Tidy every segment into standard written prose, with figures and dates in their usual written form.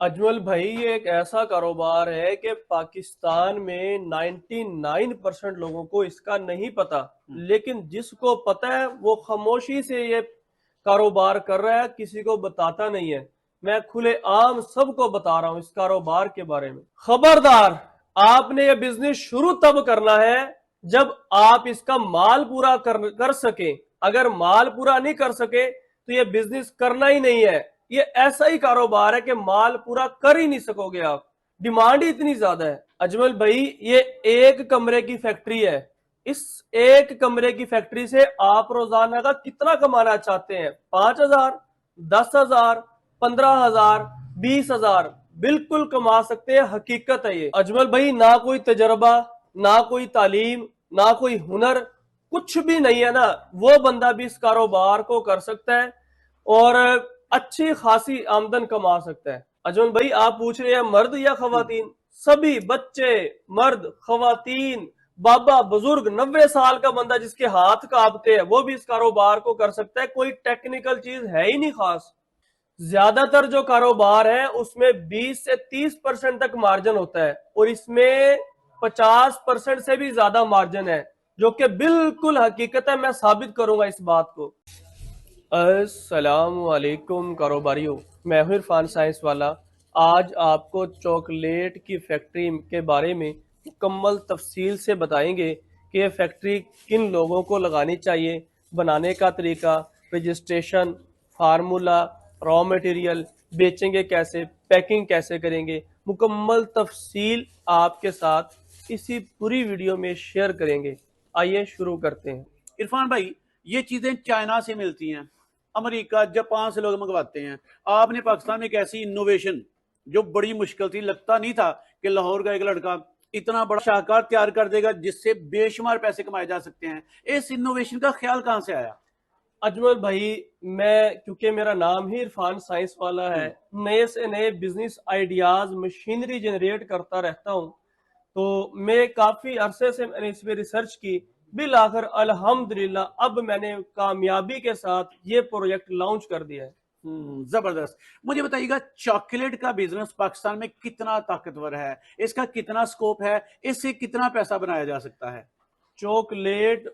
अजमल भाई, ये एक ऐसा कारोबार है कि पाकिस्तान में 99% लोगों को इसका नहीं पता। हम्म। लेकिन जिसको पता है वो खामोशी से ये कारोबार कर रहा है, किसी को बताता नहीं है। मैं खुले आम सबको बता रहा हूं इस कारोबार के बारे में। खबरदार, आपने ये बिजनेस शुरू तब करना है जब आप इसका माल पूरा कर सके। अगर माल पूरा नहीं कर सके तो ये बिजनेस करना ही नहीं है। ये ऐसा ही कारोबार है कि माल पूरा कर ही नहीं सकोगे आप। डिमांड ही इतनी ज्यादा है। अजमल भाई, ये एक कमरे की फैक्ट्री है। इस एक कमरे की फैक्ट्री से आप रोजाना का कितना कमाना चाहते हैं? 5,000, 10,000, 15,000, 20,000 बिल्कुल कमा सकते हैं। हकीकत है ये। अजमल भाई, ना कोई तजर्बा, ना कोई तालीम, ना कोई हुनर, कुछ भी नहीं है ना, वो बंदा भी इस कारोबार को कर सकता है और अच्छी खासी आमदन कमा सकता है। अजमल भाई, आप पूछ रहे हैं मर्द या हम्म। खवातीन? सभी बच्चे, मर्द, खवातीन, बाबा, बुजुर्ग, 90 साल का बंदा जिसके हाथ कांपते हैं वो भी इस कारोबार को कर सकता है। कोई टेक्निकल चीज है ही नहीं खास। ज्यादातर जो कारोबार है उसमें 20 से 30% तक मार्जिन होता है और इसमें 50% से भी ज्यादा मार्जिन है, जो कि बिल्कुल हकीकत है। मैं साबित करूंगा इस बात को। अस्सलाम वालेकुम कारोबारियों, मैं हूं इरफान साइंस वाला। आज आपको चॉकलेट की फैक्ट्री के बारे में मुकम्मल तफसील से बताएंगे कि यह फैक्ट्री किन लोगों को लगानी चाहिए, बनाने का तरीका, रजिस्ट्रेशन, फार्मूला, रॉ मटेरियल, बेचेंगे कैसे, पैकिंग कैसे करेंगे। मुकम्मल तफसील आपके साथ इसी पूरी वीडियो में शेयर करेंगे। आइए शुरू करते हैं। इरफान भाई, ये चीजें चाइना से मिलती हैं, अमेरिका, जापान से लोग मंगवाते हैं। आपने पाकिस्तान में एक ऐसी इनोवेशन जो बड़ी मुश्किल थी, लगता नहीं था कि लाहौर का एक लड़का इतना बड़ा शाहकार तैयार कर देगा जिससे बेशुमार पैसे कमाए जा सकते हैं। इस इनोवेशन का ख्याल कहां से आया? अजमल भाई, मैं क्योंकि मेरा नाम ही इरफान साइंस वाला है, हम्म। नए से नए बिजनेस आइडियाज, मशीनरी जनरेट करता रहता हूं। तो मैं काफी अरसे से मैंने इस पे रिसर्च की। बिल आखिर अल्हम्दुलिल्लाह अब मैंने कामयाबी के साथ ये प्रोजेक्ट लॉन्च कर दिया है। जबरदस्त। मुझे बताइएगा, चॉकलेट का बिजनेस पाकिस्तान में कितना ताकतवर है, इसका कितना स्कोप है, इससे कितना पैसा बनाया जा सकता है? चॉकलेट,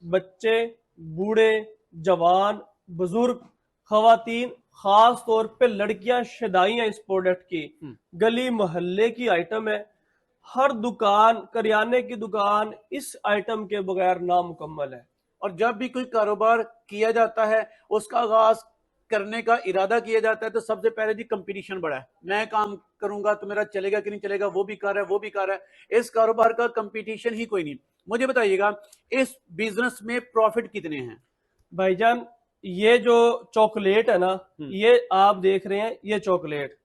बच्चे, बूढ़े, जवान, बुजुर्ग, खवातीन, खास तौर पे लड़कियां शदाई हैं इस प्रोडक्ट की। हम्म। गली मोहल्ले की आइटम है। हर दुकान, करियाने की दुकान इस आइटम के बगैर नामुकम्मल है। और जब भी कोई कारोबार किया जाता है, उसका आगाज करने का इरादा किया जाता है, तो सबसे पहले जी कंपटीशन बड़ा है। मैं काम करूंगा तो मेरा चलेगा कि नहीं चलेगा, वो भी कर रहा है, वो भी कर रहा है। इस कारोबार का कंपटीशन ही कोई नहीं। मुझे बताइएगा, इस बिजनेस में प्रॉफिट कितने हैं? भाईजान, ये जो चॉकलेट है ना, हम्म। ये आप देख रहे हैं, ये चॉकलेट,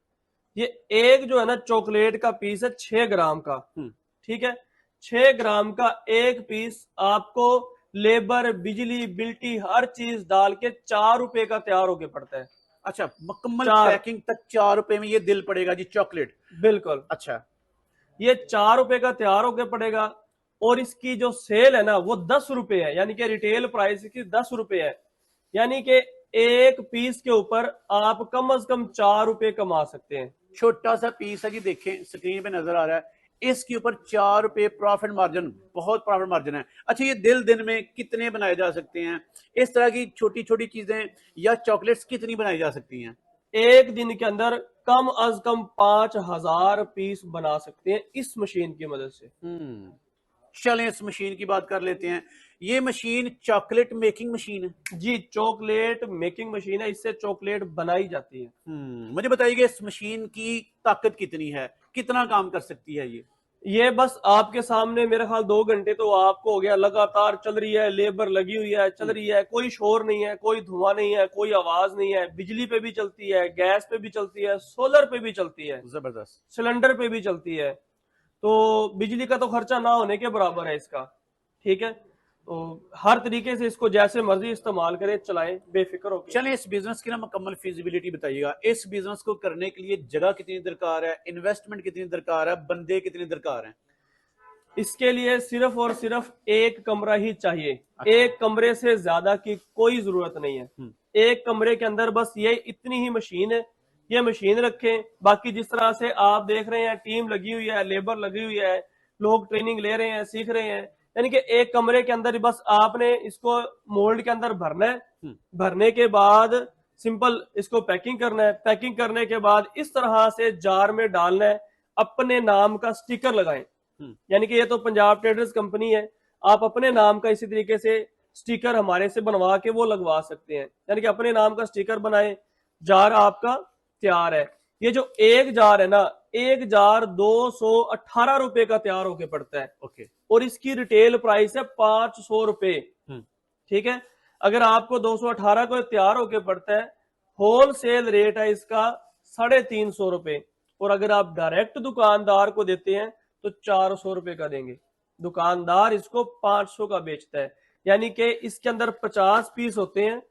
ये एक जो है ना चॉकलेट का पीस है 6 ग्राम का। हम्म। ठीक है, 6 ग्राम का एक पीस आपको लेबर, बिजली, बिल्टी, हर चीज डाल के 4 रुपए का तैयार होके पड़ता है। अच्छा, मुकम्मल 4, पैकिंग तक 4 रुपए में ये दिल पड़ेगा जी चॉकलेट? बिल्कुल। अच्छा। ये 4 रुपए का तैयार होके पड़ेगा और इसकी जो सेल है ना वो 10 रुपए है, यानी कि रिटेल प्राइस की 10 रुपए है। यानी कि एक पीस के ऊपर आप कम से कम 4 रुपए कमा सकते हैं। छोटा सा पीस है जी, देखें स्क्रीन पे नजर आ रहा है। इसके ऊपर 4 रुपए प्रॉफिट मार्जिन, बहुत प्रॉफिट मार्जिन है। अच्छा, ये दिल दिन में कितने बनाए जा सकते हैं? इस तरह की छोटी छोटी चीजें या चॉकलेट्स कितनी बनाई जा सकती हैं? एक दिन के अंदर कम अज कम 5,000 पीस बना सकते हैं इस मशीन की मदद से। हम्म। चलें इस मशीन की बात कर लेते हैं। ये मशीन चॉकलेट मेकिंग मशीन है? जी, चॉकलेट मेकिंग मशीन है, इससे चॉकलेट बनाई जाती है। मुझे बताइए, इस मशीन की ताकत कितनी है, कितना काम कर सकती है ये बस आपके सामने मेरे ख्याल 2 घंटे तो आपको हो गया, लगातार चल रही है, लेबर लगी हुई है, चल रही है, कोई शोर नहीं है, कोई धुआं नहीं है, कोई आवाज नहीं है। बिजली पे भी चलती है, गैस पे भी चलती है, सोलर पे भी चलती है, जबरदस्त। सिलेंडर पे भी चलती है। तो बिजली का तो खर्चा ना होने के बराबर है इसका। ठीक है, तो हर तरीके से इसको जैसे मर्जी इस्तेमाल करें, चलाएं बेफिक्र होकर। चलें इस बिजनेस की ना मुकम्मल फिजिबिलिटी बताइएगा। इस बिजनेस को करने के लिए जगह कितनी दरकार है, इन्वेस्टमेंट कितनी दरकार है, बंदे कितने दरकार हैं? इसके लिए सिर्फ और सिर्फ एक कमरा ही चाहिए। अच्छा। एक कमरे से ज्यादा की कोई जरूरत नहीं है। हम्म। एक कमरे के अंदर बस ये इतनी ही मशीन है, ये मशीन रखें। बाकी जिस तरह से आप देख रहे हैं टीम लगी हुई है, लेबर लगी हुई है, लोग ट्रेनिंग ले रहे हैं, सीख रहे हैं, यानी कि एक कमरे के अंदर बस आपने इसको मोल्ड के अंदर भरना है। भरने के बाद सिंपल इसको पैकिंग करना है। पैकिंग करने के बाद इस तरह से जार में डालना है, अपने नाम का स्टिकर लगाएं। यानी कि ये तो पंजाब ट्रेडर्स कंपनी है, आप अपने नाम का इसी तरीके से स्टिकर हमारे से बनवा के वो लगवा सकते हैं। यानी कि अपने नाम का स्टिकर बनाए, जार आपका तैयार है। ये जो एक जार है ना, एक जार 218 रुपए का तैयार होके पड़ता है। ओके। और इसकी रिटेल प्राइस है 500 रुपए। ठीक है, अगर आपको 218 को तैयार होके पड़ता है, होलसेल रेट है इसका 350 रुपए। और अगर आप डायरेक्ट दुकानदार को देते हैं तो 400 रुपए का देंगे। दुकानदार इसको 500 का बेचता है। यानी कि इसके अंदर 50 पीस होते हैं,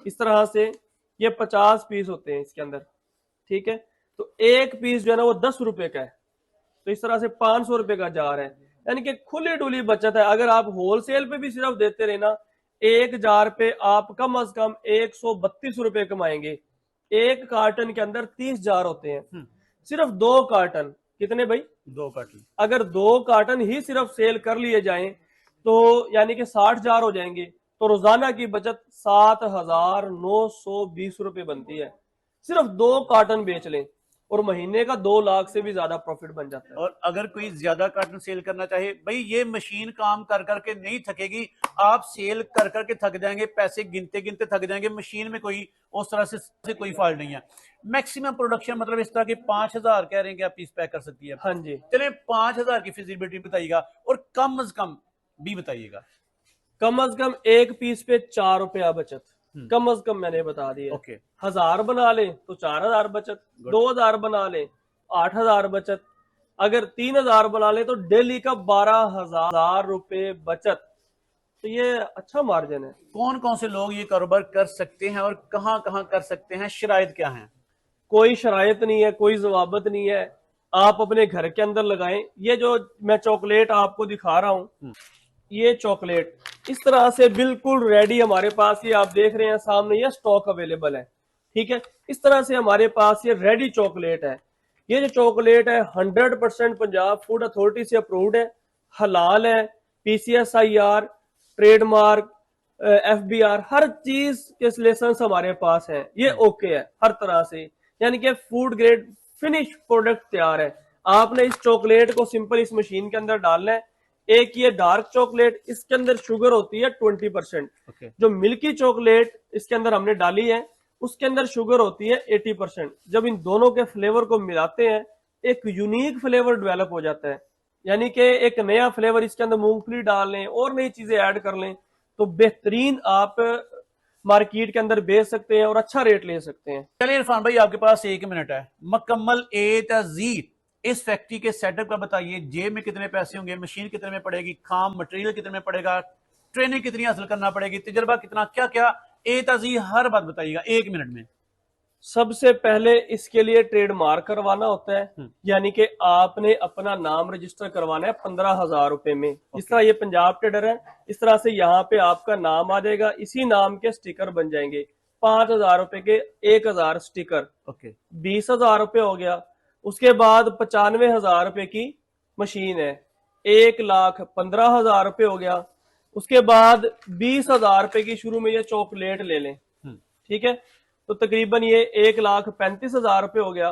इस तरह से ये 50 पीस होते हैं इसके अंदर। ठीक है, तो एक पीस जो है ना वो 10 रुपए का है, तो इस तरह से 500 रुपए का जार है। यानी कि खुली डुली बचत है। अगर आप होलसेल पे भी सिर्फ देते रहे ना, एक जार पे आप कम से कम 132 रुपए कमाएंगे। एक कार्टन के अंदर 30 जार होते हैं, सिर्फ 2 कार्टन, कितने भाई? 2 कार्टन। अगर 2 कार्टन ही सिर्फ सेल कर लिए जाएं तो यानी कि 60 जार हो जाएंगे। तो रोजाना की बचत 7,920 रुपए बनती है, सिर्फ 2 कार्टन बेच लें, और महीने का 2 लाख से भी ज्यादा प्रॉफिट बन जाता है। और अगर कोई ज्यादा कार्टन सेल करना चाहे, भाई ये मशीन काम कर करके नहीं थकेगी, आप सेल कर करके थक जाएंगे, पैसे गिनते गिनते थक जाएंगे। मशीन में कोई उस तरह से कोई फॉल्ट नहीं है। मैक्सिमम प्रोडक्शन मतलब इस तरह के 5,000 कह रहे हैं कि आप पीस पैक कर सकती है। हाँ जी, चले 5,000 की फिजिबिलिटी बताइएगा, और कम से कम भी बताइएगा। कम से कम एक पीस पे 4 रुपया बचत, कम से कम मैंने बता दिया। ओके। 1000 बना ले तो 4000 बचत, 2000 बना ले 8000 बचत, अगर 3000 बना ले तो डेली का 12,000 रुपए बचत। तो ये अच्छा मार्जिन है। कौन कौन से लोग ये कारोबार कर सकते हैं और कहां कहां कर सकते हैं, शराइत क्या है? कोई शरायत नहीं है, कोई जवाबत नहीं है, आप अपने घर के अंदर लगाएं। ये जो मैं चॉकलेट आपको दिखा रहा हूं, ये चॉकलेट इस तरह से बिल्कुल रेडी हमारे पास, ये आप देख रहे हैं सामने, ये स्टॉक अवेलेबल है। ठीक है, इस तरह से हमारे पास ये रेडी चॉकलेट है। ये जो चॉकलेट है 100% पंजाब फूड अथॉरिटी से अप्रूव्ड है, हलाल है, PCSIR, ट्रेडमार्क, FBR, हर चीज के लाइसेंस हमारे पास है। ये ओके है हर तरह से, यानी कि फूड ग्रेड फिनिश प्रोडक्ट तैयार है। आपने इस चॉकलेट को सिंपल इस मशीन के अंदर डालना है। एक ये डार्क चॉकलेट, इसके अंदर शुगर होती है 20%। okay. जो मिल्की चॉकलेट इसके अंदर हमने डाली है, उसके अंदर शुगर होती है 80%। जब इन दोनों के फ्लेवर को मिलाते हैं, एक यूनिक फ्लेवर डेवलप हो जाता है। यानी कि एक नया फ्लेवर, इसके अंदर मूंगफली डाल लें और नई चीजें ऐड कर लें तो बेहतरीन आप मार्केट के अंदर बेच सकते हैं और अच्छा रेट ले सकते हैं। चलिए इरफान भाई, आपके पास 1 मिनट है, मुकम्मल A से Z इस फैक्ट्री के सेटअप का बताइए। जेब में कितने पैसे होंगे, मशीन कितने में पड़ेगी, खाम मटेरियल कितने में पड़ेगा, ट्रेनिंग कितनी हासिल करना पड़ेगी, तजर्बा कितना, क्या क्या A से Z हर बात बताइएगा 1 मिनट में। सबसे पहले इसके लिए ट्रेडमार्क करवाना होता है, यानी कि आपने अपना नाम रजिस्टर करवाना है 15,000 रुपए में। इस तरह ये पंजाब ट्रेडर है, इस तरह से यहाँ पे आपका नाम आ जाएगा, इसी नाम के स्टिकर बन जाएंगे। 5,000 रुपए के 1,000 स्टिकर, ओके। 20,000 रुपए हो गया। उसके बाद 95,000 रुपए की मशीन है, 1,15,000 रुपए हो गया। उसके बाद 20,000 रुपए की शुरू में ये चॉकलेट ले लें, ठीक है, तो तकरीबन ये 1,35,000 रुपए हो गया।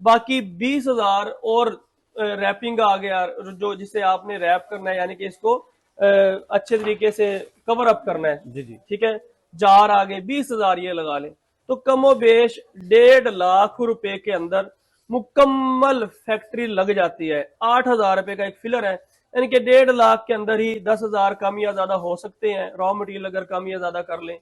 बाकी 20,000 और रैपिंग आ गया, जो जिसे आपने रैप करना है, यानी कि इसको अच्छे तरीके से कवर अप करना है। जी जी। ठीक है, जार आ गए, 20,000 ये लगा लें, तो कमोबेश 1.5 लाख रुपए के अंदर मुकम्मल फैक्ट्री लग जाती है। 8,000 रुपए का एक फिलर है, यानी कि 1.5 लाख के अंदर ही 10,000 कम या ज्यादा हो सकते हैं। रॉ मटेरियल अगर कम या ज्यादा कर लें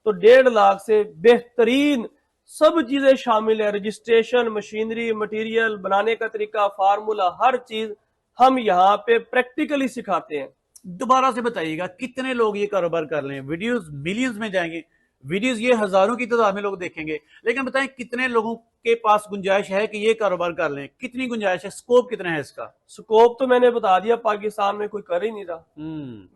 तो 1.5 लाख से बेहतरीन सब चीजें शामिल है। रजिस्ट्रेशन, मशीनरी, मटेरियल, बनाने का तरीका, फार्मूला, हर चीज हम यहाँ पे प्रैक्टिकली सिखाते हैं। दोबारा से बताइएगा, कितने लोग ये कारोबार कर रहे हैं? वीडियोस मिलियंस में जाएंगे, वीडियोस ये हजारों की तादाद में लोग देखेंगे, लेकिन बताएं कितने लोगों के पास गुंजाइश है कि ये कारोबार कर लें? कितनी गुंजाइश है, स्कोप कितना है इसका? स्कोप तो मैंने बता दिया, पाकिस्तान में कोई कर ही नहीं रहा।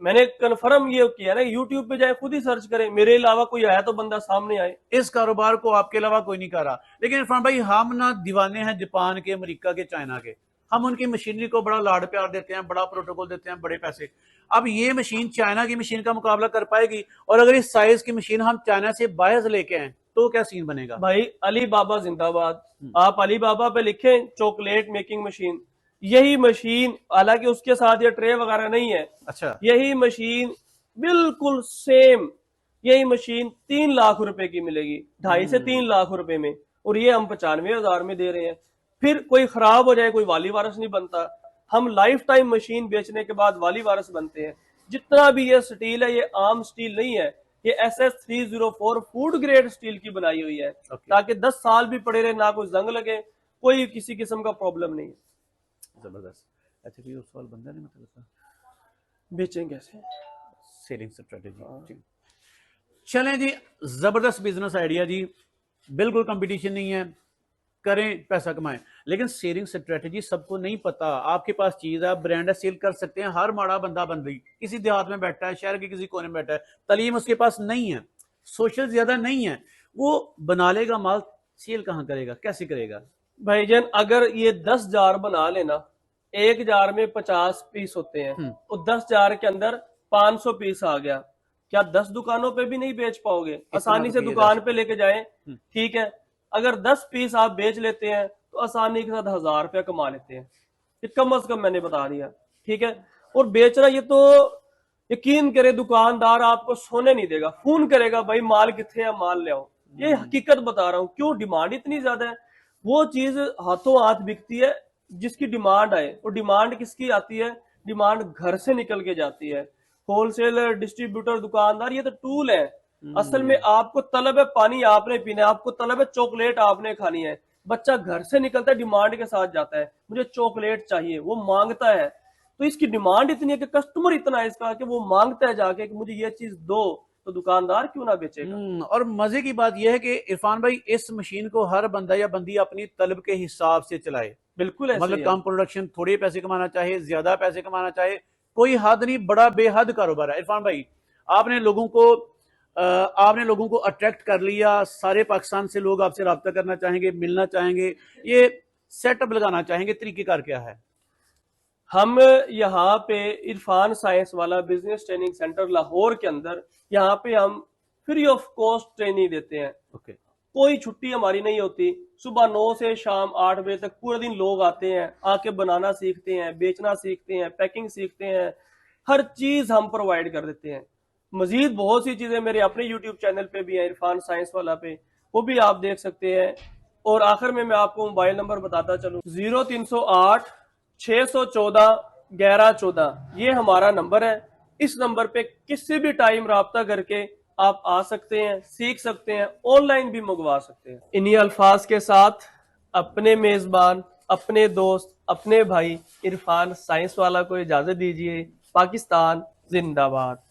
मैंने कन्फर्म ये किया ना, यूट्यूब पे जाए खुद ही सर्च करें, मेरे अलावा कोई आया तो बंदा सामने आए। इस कारोबार को आपके अलावा कोई नहीं कर रहा। लेकिन इरफान भाई, हम ना दीवाने हैं जापान के, अमेरिका के, चाइना के। हम उनकी मशीनरी को बड़ा लाड प्यार देते हैं, बड़ा प्रोटोकॉल देते हैं, बड़े पैसे। अब ये मशीन चाइना की मशीन का मुकाबला कर पाएगी? और अगर इस साइज की मशीन हम चाइना से बाहर लेके आए तो क्या सीन बनेगा? भाई अली बाबा जिंदाबाद। आप अली बाबा पे लिखें चॉकलेट मेकिंग मशीन, यही मशीन, हालांकि उसके साथ ये ट्रे वगैरह नहीं है, अच्छा, यही मशीन बिल्कुल सेम, यही मशीन 3 लाख रुपए की मिलेगी, 2.5 से 3 लाख रुपए में, और ये हम 95,000 में दे रहे हैं। फिर कोई खराब हो जाए, कोई वाली वारस नहीं बनता। हम लाइफ टाइम मशीन बेचने के बाद वाली वारस बनते हैं। जितना भी ये स्टील है, ये आम स्टील नहीं है, ये SS304 फूड ग्रेड स्टील की बनाई हुई है, ताकि 10 साल भी पड़े रहे, ना कोई जंग लगे, कोई किसी किस्म का प्रॉब्लम नहीं है। जबरदस्त। अच्छा, कोई और सवाल बंदा नहीं मतलब बेचें कैसे? Selling strategy. चलें जी, जबरदस्त बिजनेस आइडिया जी, बिल्कुल कंपटीशन नहीं है, करें पैसा कमाएं। लेकिन सेलिंग स्ट्रेटेजी सबको नहीं पता। आपके पास चीज है, ब्रांड है, सेल कर सकते हैं हर माड़ा बंदा बंदी, किसी देहात में बैठा है, शहर के किसी कोने में बैठा है, तालीम उसके पास नहीं है, सोशल ज्यादा नहीं है, वो बना लेगा माल, सेल कहाँ करेगा, कैसे करेगा? भाईजान अगर ये 10 जार बना लेना, एक जार में 50 पीस होते हैं, और 10 जार के अंदर 500 पीस आ गया, क्या 10 दुकानों पे भी नहीं बेच पाओगे? आसानी से दुकान पे लेके जाएं, ठीक है। अगर 10 पीस आप बेच लेते हैं तो आसानी के साथ 1000 रुपया कमा लेते हैं, ये कम से कम मैंने बता दिया, ठीक है। और बेचना, ये तो यकीन करे दुकानदार आपको सोने नहीं देगा, फोन करेगा, भाई माल कितने है, माल ले आओ। ये हकीकत बता रहा हूँ, क्यों डिमांड इतनी ज्यादा है। वो चीज हाथों हाथ बिकती है जिसकी डिमांड आए, और डिमांड किसकी आती है? डिमांड घर से निकल के जाती है। होलसेलर, डिस्ट्रीब्यूटर, दुकानदार, ये तो टूल है। असल में आपको तलब है पानी आपने पीना है, आपको तलब है चॉकलेट आपने खानी है। बच्चा घर से निकलता है, डिमांड के साथ जाता है, मुझे चॉकलेट चाहिए, वो मांगता है। तो इसकी डिमांड इतनी है कि कस्टमर इतना है इसका कि वो मांगता है जाके कि मुझे ये चीज दो, तो दुकानदार क्यों ना बेचेगा। और मजे की बात यह है कि इरफान भाई, इस मशीन को हर बंदा या बंदी अपनी तलब के हिसाब से चलाए। बिल्कुल ऐसे मतलब ही है। कम प्रोडक्शन, थोड़े पैसे कमाना चाहे, ज्यादा पैसे कमाना चाहे, कोई हद नहीं, बड़ा बेहद कारोबार है। इरफान भाई, आपने लोगों को अट्रैक्ट कर लिया, सारे पाकिस्तान से लोग आपसे रब्ता करना चाहेंगे, मिलना चाहेंगे, ये सेटअप लगाना चाहेंगे, तरीकेकार क्या है? हम यहाँ पे इरफान साइंस वाला बिजनेस ट्रेनिंग सेंटर लाहौर के अंदर, यहाँ पे हम फ्री ऑफ कॉस्ट ट्रेनिंग देते हैं। ओके। कोई छुट्टी हमारी नहीं होती। सुबह 9 से शाम 8 बजे तक पूरे दिन लोग आते हैं, आके बनाना सीखते हैं, बेचना सीखते हैं, पैकिंग सीखते हैं, हर चीज हम प्रोवाइड कर देते हैं। मजीद बहुत सी चीजें मेरे अपने यूट्यूब चैनल पे भी है, इरफान साइंस वाला पे, वो भी आप देख सकते हैं। और आखिर में मैं आपको मोबाइल नंबर बताता चलूं, 0308 614 1114, ये हमारा नंबर है। इस नंबर पे किसी भी टाइम राब्ता करके आप आ सकते हैं, सीख सकते हैं, ऑनलाइन भी मंगवा सकते हैं। इन्हीं अल्फाज के साथ अपने मेजबान, अपने दोस्त, अपने भाई इरफान साइंस वाला को इजाजत दीजिए। पाकिस्तान जिंदाबाद।